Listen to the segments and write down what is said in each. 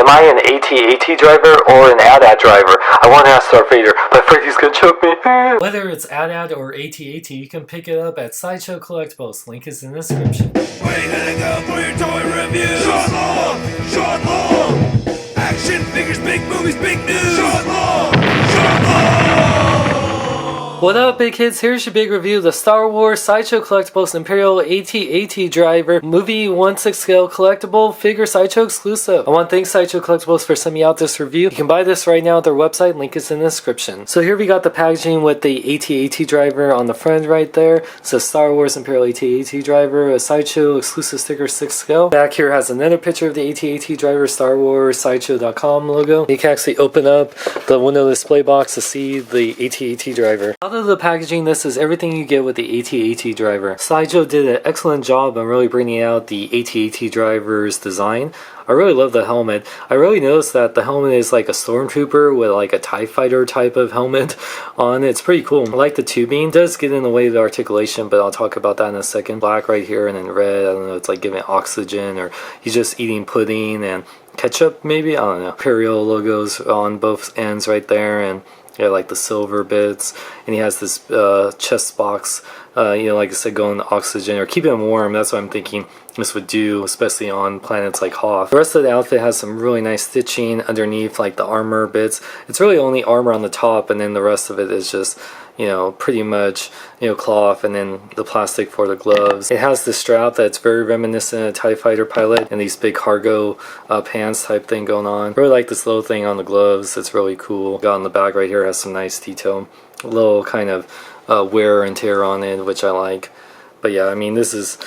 am I an AT-AT driver or an AT-AT driver? I want to ask Darth Vader, but Freddy's gonna choke me. Whether it's AT-AT or AT-AT, you can pick it up at Sideshow Collectibles. Link is in the description. Where you gonna go for your toy review? Short Long! Short Long! Action figures, big movies, big news! Short Long! Short Long! What up, big kids? Here's your big review of the Star Wars Sideshow Collectibles Imperial AT-AT Driver Movie 1/6 scale collectible figure Sideshow exclusive. I want to thank Sideshow Collectibles for sending me out this review. You can buy this right now at their website. Link is in the description. So here we got the packaging with the AT-AT driver on the front right there. It says Star Wars Imperial AT-AT driver, a Sideshow exclusive sticker 6 scale. Back here has another picture of the AT-AT driver, Star Wars Sideshow.com logo. You can actually open up the window display box to see the AT-AT driver. Out of the packaging, this is everything you get with the AT-AT driver. Sideshow did an excellent job on really bringing out the AT-AT driver's design. I really love the helmet. I really noticed that the helmet is like a stormtrooper with like a TIE fighter type of helmet on. It's pretty cool. I like the tubing. It does get in the way of the articulation, but I'll talk about that in a second. Black right here and then red. I don't know, it's like giving oxygen, or he's just eating pudding and ketchup maybe? I don't know. Imperial logos on both ends right there, and yeah, like the silver bits, and he has this chest box, you know, like I said, going oxygen or keep him warm. That's what I'm thinking this would do, especially on planets like Hoth. The rest of the outfit has some really nice stitching underneath, like the armor bits. It's really only armor on the top, and then the rest of it is just, you know, pretty much, you know, cloth, and then the plastic for the gloves. It has this strap that's very reminiscent of a TIE fighter pilot, and these big cargo pants type thing going on. Really like this little thing on the gloves. It's really cool. Got on the back right here has some nice detail. A little kind of wear and tear on it, which I like. But yeah, I mean, this is,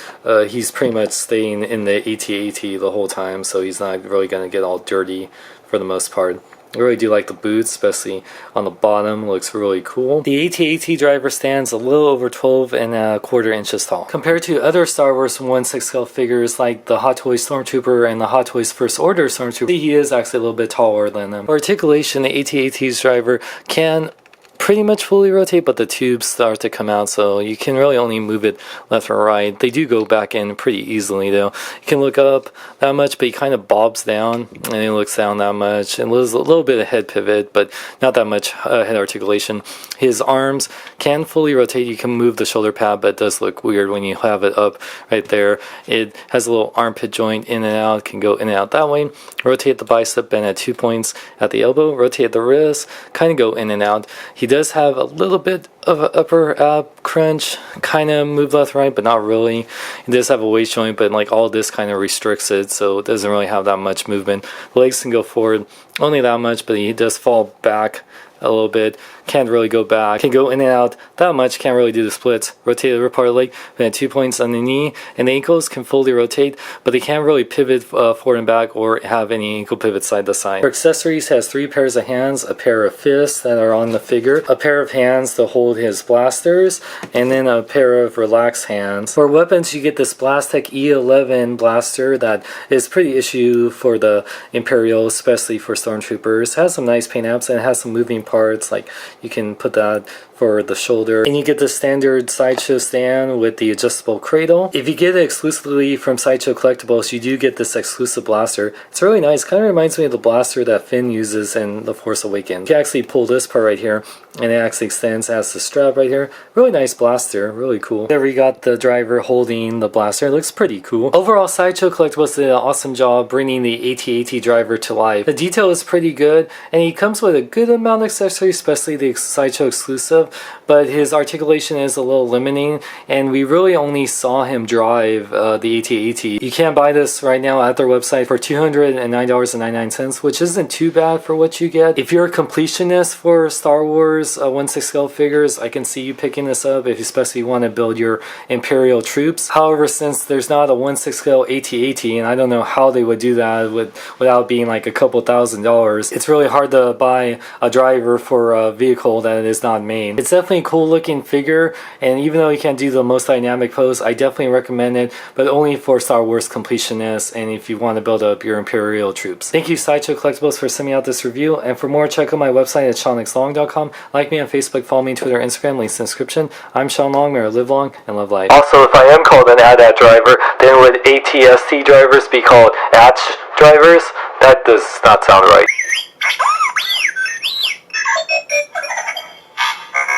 he's pretty much staying in the AT-AT the whole time, so he's not really going to get all dirty for the most part. I really do like the boots, especially on the bottom. Looks really cool. The AT-AT driver stands a little over 12¼ inches tall. Compared to other Star Wars 1/6 scale figures like the Hot Toys Stormtrooper and the Hot Toys First Order Stormtrooper, he is actually a little bit taller than them. For articulation, the AT-AT's driver can pretty much fully rotate, but the tubes start to come out, so you can really only move it left or right. They do go back in pretty easily though. You can look up that much, but he kind of bobs down and he looks down that much, and there's a little bit of head pivot, but not that much head articulation. His arms can fully rotate. You can move the shoulder pad, but it does look weird when you have it up right there. It has a little armpit joint in and out, can go in and out that way. Rotate the bicep bend at 2 points at the elbow, rotate the wrist, kind of go in and out. He does have a little bit of an upper ab crunch, kind of move left right, but not really. It does have a waist joint, but like all this kind of restricts it, so it doesn't really have that much movement. The legs can go forward only that much, but he does fall back a little bit. Can't really go back. Can go in and out that much. Can't really do the splits. Rotate the upper part of the leg, then 2 points on the knee, and the ankles can fully rotate, but they can't really pivot forward and back or have any ankle pivot side to side. For accessories, has 3 pairs of hands, a pair of fists that are on the figure, a pair of hands to hold his blasters, and then a pair of relaxed hands. For weapons, you get this Blastech E11 blaster that is pretty issue for the Imperial, especially for Stormtroopers. It has some nice paint apps, and it has some moving parts, like you can put that for the shoulder, and you get the standard Sideshow stand with the adjustable cradle. If you get it exclusively from Sideshow Collectibles, you do get this exclusive blaster. It's really nice. Kind of reminds me of the blaster that Finn uses in The Force Awakens. You can actually pull this part right here, and it actually extends as the strap right here. Really nice blaster, really cool. There we got the driver holding the blaster. It looks pretty cool. Overall, Sideshow Collectibles did an awesome job bringing the AT-AT driver to life. The detail is pretty good, and he comes with a good amount of accessories, especially the Sideshow exclusive, but his articulation is a little limiting, and we really only saw him drive the AT-AT. You can buy this right now at their website for $209.99, which isn't too bad for what you get. If you're a completionist for Star Wars 1/6 scale figures, I can see you picking this up, if especially you want to build your Imperial troops. However, since there's not a 1/6 scale AT-AT, and I don't know how they would do that without being like a couple $1,000s, it's really hard to buy a driver for a vehicle that is not made. It's definitely a cool looking figure, and even though you can't do the most dynamic pose, I definitely recommend it, but only for Star Wars completionists and if you want to build up your Imperial troops. Thank you, Sideshow Collectibles, for sending out this review, and for more, check out my website at SeanXLong.com. Like me on Facebook, follow me on Twitter, Instagram, links in the description. I'm Sean Long, may I live long and love light. Also, if I am called an AT-AT driver, then would ATST drivers be called AT drivers? That does not sound right.